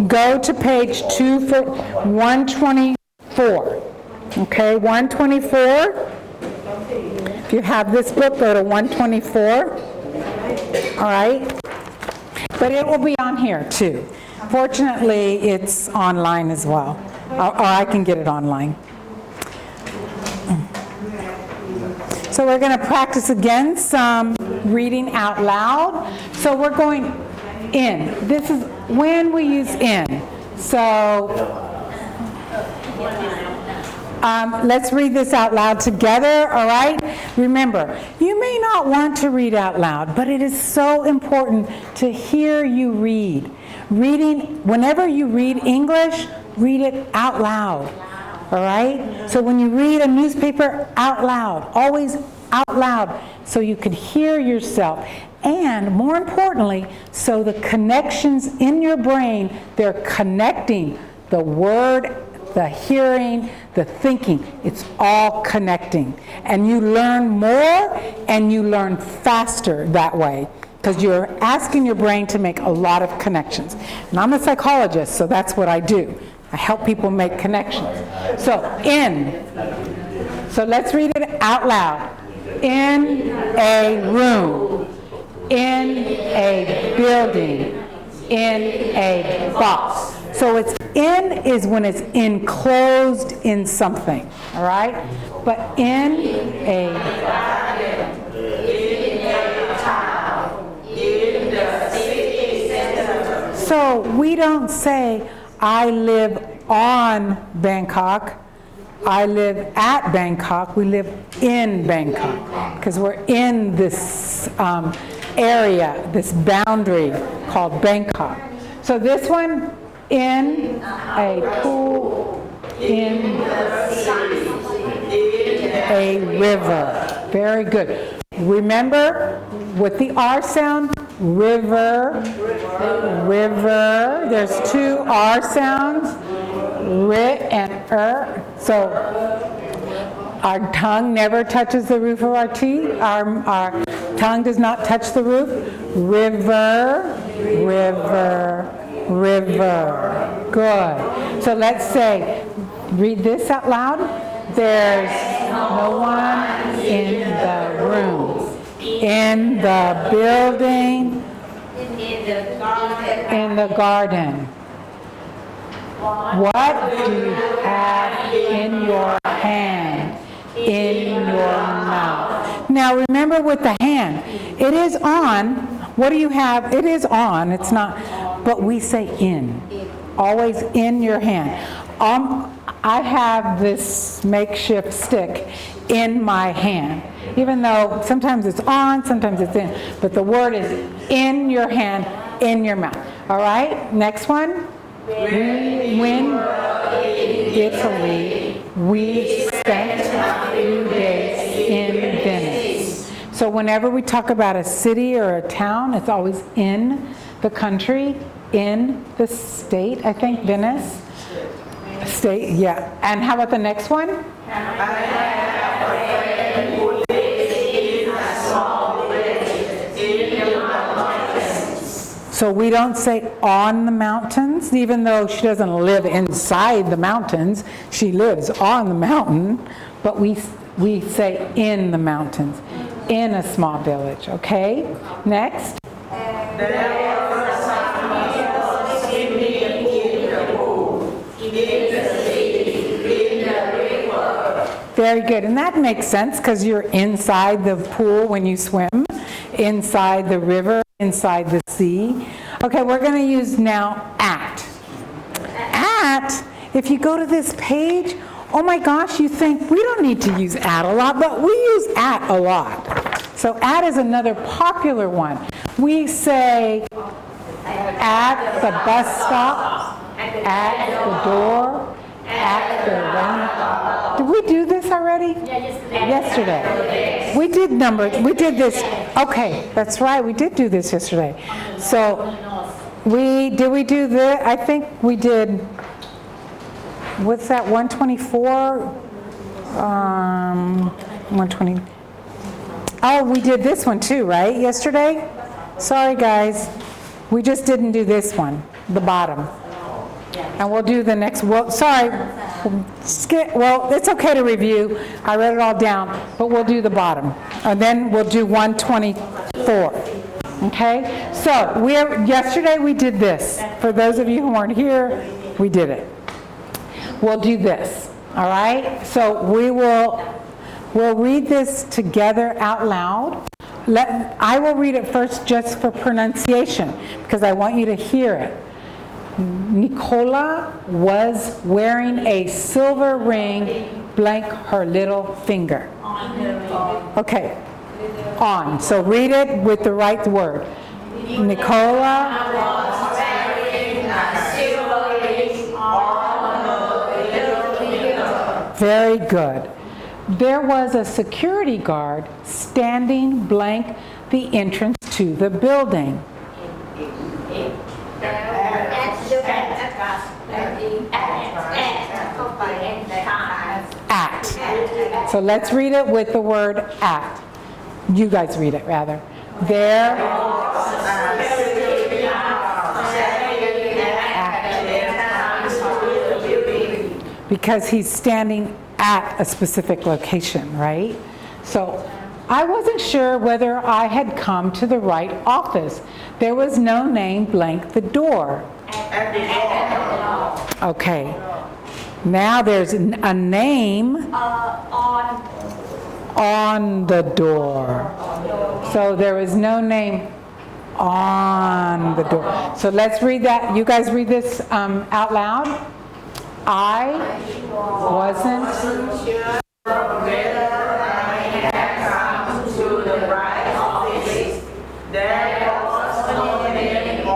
Go to page 124. Okay, 124. If you have this book, go to 124. All right? But it will be on here too. Fortunately, it's online as well. Or I can get it online. So we're going to practice again some reading out loud. So we're going in. This is when we use in. So let's read this out loud together, all right? Remember, you may not want to read out loud, but it is so important to hear you read. Whenever you read English, read it out loud. All right? So when you read a newspaper, out loud. Always out loud so you can hear yourself. And more importantly, so the connections in your brain, they're connecting the word, the hearing, the thinking. It's all connecting. And you learn more and you learn faster that way, because you're asking your brain to make a lot of connections. And I'm a psychologist, so that's what I do. I help people make connections. So, in. So let's read it out loud. In a room. In a building. In a box. So it's in is when it's enclosed in something. All right? But in a town. In the city center. So we don't say, I live on Bangkok, I live at Bangkok, we live in Bangkok, because we're in this area, this boundary called Bangkok. So this one, in a pool, in a river. Very good. Remember, with the R sound, river, river. There's two R sounds, ri and So our tongue never touches the roof of our teeth. Our tongue does not touch the roof. River, river, river. Good. So let's say, read this out loud. There's no one in the room. In the building, in the garden. What do you have in your hand, in your mouth? Now remember with the hand, it is on. What do you have? It is on. It's not, but we say in. Always in your hand. I have this makeshift stick in my hand. Even though sometimes it's on, sometimes it's in. But the word is in your hand, in your mouth. All right? Next one. When Italy, we spent a few days in Venice. So whenever we talk about a city or a town, it's always in the country, in the state, I think, Venice. State, yeah. And how about the next one? So we don't say on the mountains, even though she doesn't live inside the mountains. She lives on the mountain, but we say in the mountains, in a small village, okay? Next. Very good, and that makes sense because you're inside the pool when you swim, inside the river, inside the sea. Okay, we're going to use now at. At, if you go to this page, oh my gosh, you think we don't need to use at a lot, but we use at a lot. So at is another popular one. We say at the bus stop, at the door, at the restaurant. Did we do this already? Yeah, yesterday. We did this. Okay, that's right. We did do this yesterday. So we do this? I think we did. What's that? 124. 120. Oh, we did this one too, right? Yesterday. Sorry, guys. We just didn't do this one. The bottom. And we'll do the next, well, sorry, well, it's okay to review. I wrote it all down, but we'll do the bottom. And then we'll do 124. Okay? So, yesterday we did this. For those of you who weren't here, we did it. We'll do this. All right? So, we'll read this together out loud. I will read it first just for pronunciation, because I want you to hear it. Nicola was wearing a silver ring, blank her little finger. Okay, on. So read it with the right word. Nicola was wearing a silver ring on her little finger. Very good. There was a security guard standing blank the entrance to the building. At. So let's read it with the word at. You guys read it rather. There. Because he's standing at a specific location, right? So I wasn't sure whether I had come to the right office. There was no name blank the door. Okay. Now there's a name on the door. So there is no name on the door. So let's read that. You guys read this out loud. I wasn't sure whether I had come to the right office. There was no name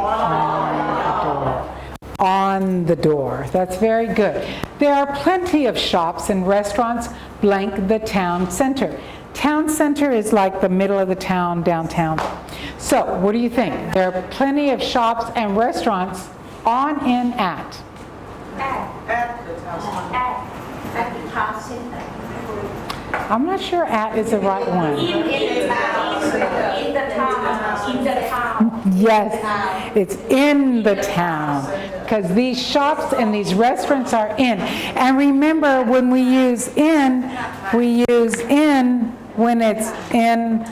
on the door. That's very good. There are plenty of shops and restaurants blank the town center. Town center is like the middle of the town, downtown. So, what do you think? There are plenty of shops and restaurants on in at. At the town center. I'm not sure at is the right one. In the town. Yes, it's in the town. Because these shops and these restaurants are in. And remember, when we use in when it's in,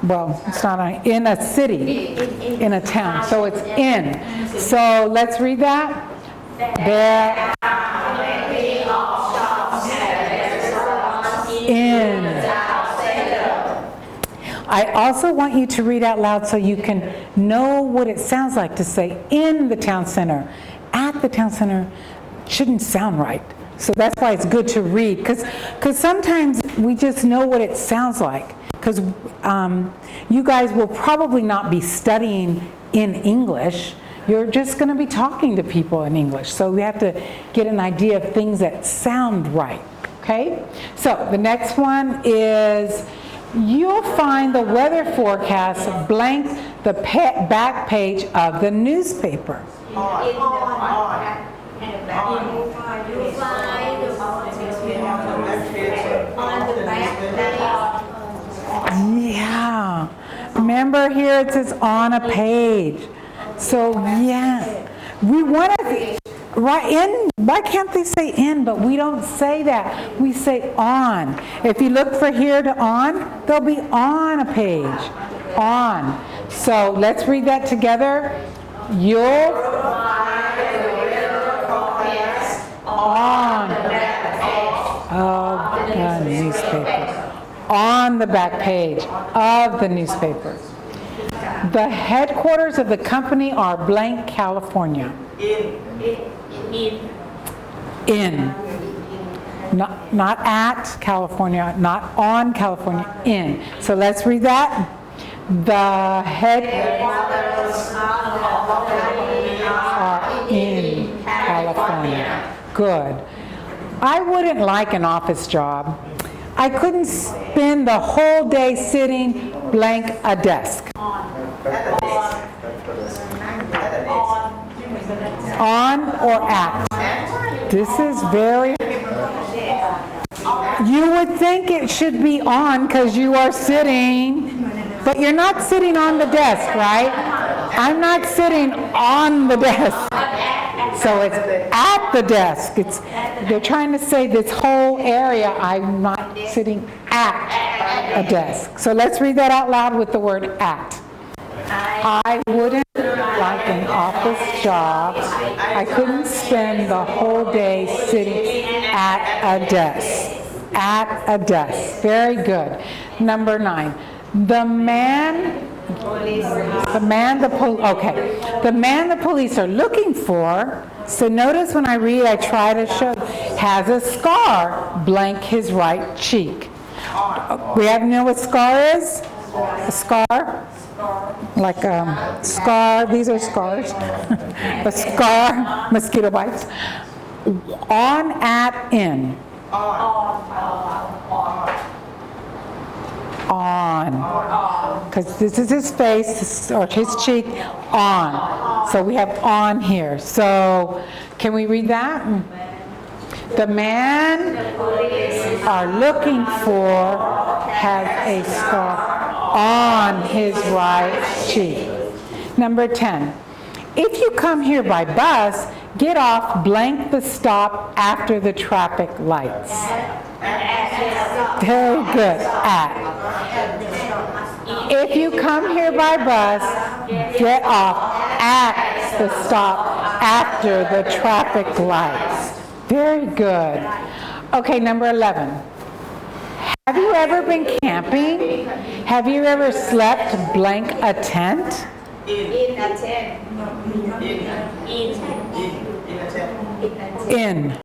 well, it's not in a city, in a town. So it's in. So let's read that. There in. I also want you to read out loud so you can know what it sounds like to say in the town center. At the town center shouldn't sound right. So that's why it's good to read, because sometimes we just know what it sounds like. Because you guys will probably not be studying in English. You're just going to be talking to people in English. So we have to get an idea of things that sound right. Okay? So the next one is, you'll find the weather forecast blank the back page of the newspaper. Yeah. Remember here it says on a page. So yeah. We want to right in. Why can't they say in? But we don't say that. We say on. If you look for here to on, they'll be on a page. On. So let's read that together. You'll find the weather forecast on the back page of the newspaper. On the back page of the newspaper. The headquarters of the company are blank, California. In. Not at California, not on California, in. So let's read that. The headquarters are in California. Good. I wouldn't like an office job. I couldn't spend the whole day sitting blank a desk. On or at. This is very... You would think it should be on because you are sitting, but you're not sitting on the desk, right? I'm not sitting on the desk. So it's at the desk. They're trying to say this whole area, I'm not sitting at a desk. So let's read that out loud with the word at. I wouldn't like an office job. I couldn't spend the whole day sitting at a desk. At a desk. Very good. Number 9. The man the police are looking for, so notice when I read, I try to show, has a scar, blank his right cheek. We have to know what scar is? A scar? Like a scar, these are scars. A scar, mosquito bites. On, at, in. On, because this is his face or his cheek, on. So we have on here. So can we read that? The man are looking for has a scar on his right cheek. Number 10. If you come here by bus, get off blank the stop after the traffic lights. Very good. At. If you come here by bus, get off at the stop after the traffic lights. Very good. Okay, number 11. Have you ever been camping? Have you ever slept blank a tent? In a tent. In.